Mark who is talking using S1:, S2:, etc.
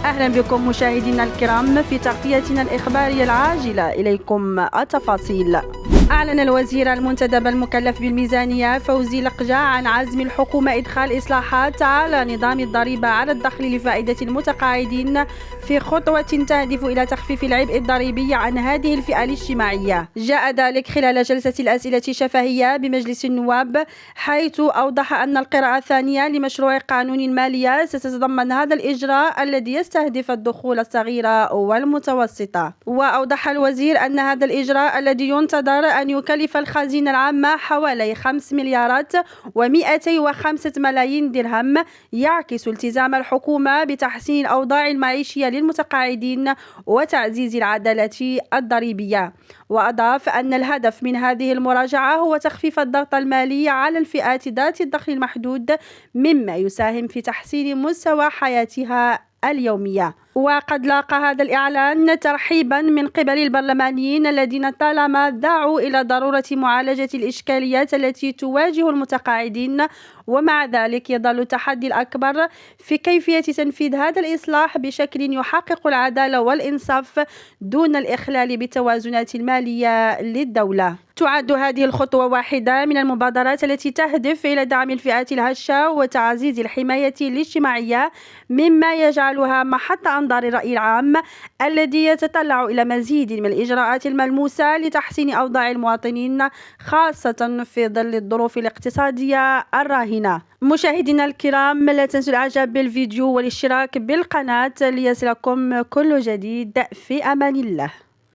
S1: أهلا بكم مشاهدينا الكرام في تغطيتنا الإخبارية العاجلة. إليكم التفاصيل. أعلن الوزير المنتدب المكلف بالميزانية فوزي لقجع عن عزم الحكومة إدخال إصلاحات على نظام الضريبة على الدخل لفائدة المتقاعدين في خطوة تهدف إلى تخفيف العبء الضريبي عن هذه الفئة الاجتماعية. جاء ذلك خلال جلسة الأسئلة الشفهية بمجلس النواب، حيث أوضح أن القراءة الثانية لمشروع قانون المالية ستتضمن هذا الإجراء الذي يستهدف الدخول الصغيرة والمتوسطة. وأوضح الوزير أن هذا الإجراء الذي ينتظر أن يكلف الخزينة العامة حوالي 5 مليارات و205 ملايين درهم يعكس التزام الحكومة بتحسين الأوضاع المعيشية للمتقاعدين وتعزيز العدالة الضريبية. وأضاف أن الهدف من هذه المراجعة هو تخفيف الضغط المالي على الفئات ذات الدخل المحدود، مما يساهم في تحسين مستوى حياتها اليومية. وقد لاقى هذا الإعلان ترحيبا من قبل البرلمانيين الذين طالما دعوا إلى ضرورة معالجة الإشكاليات التي تواجه المتقاعدين، ومع ذلك يظل التحدي الأكبر في كيفية تنفيذ هذا الإصلاح بشكل يحقق العدالة والإنصاف دون الإخلال بالتوازنات المالية للدولة. تعد هذه الخطوة واحدة من المبادرات التي تهدف إلى دعم الفئات الهشة وتعزيز الحماية الاجتماعية، مما يجعلها محط أنظار الرأي العام الذي يتطلع إلى مزيد من الإجراءات الملموسة لتحسين أوضاع المواطنين، خاصة في ظل الظروف الاقتصادية الراهنة. مشاهدينا الكرام، لا تنسوا الإعجاب بالفيديو والاشتراك بالقناة ليصلكم كل جديد. في أمان الله.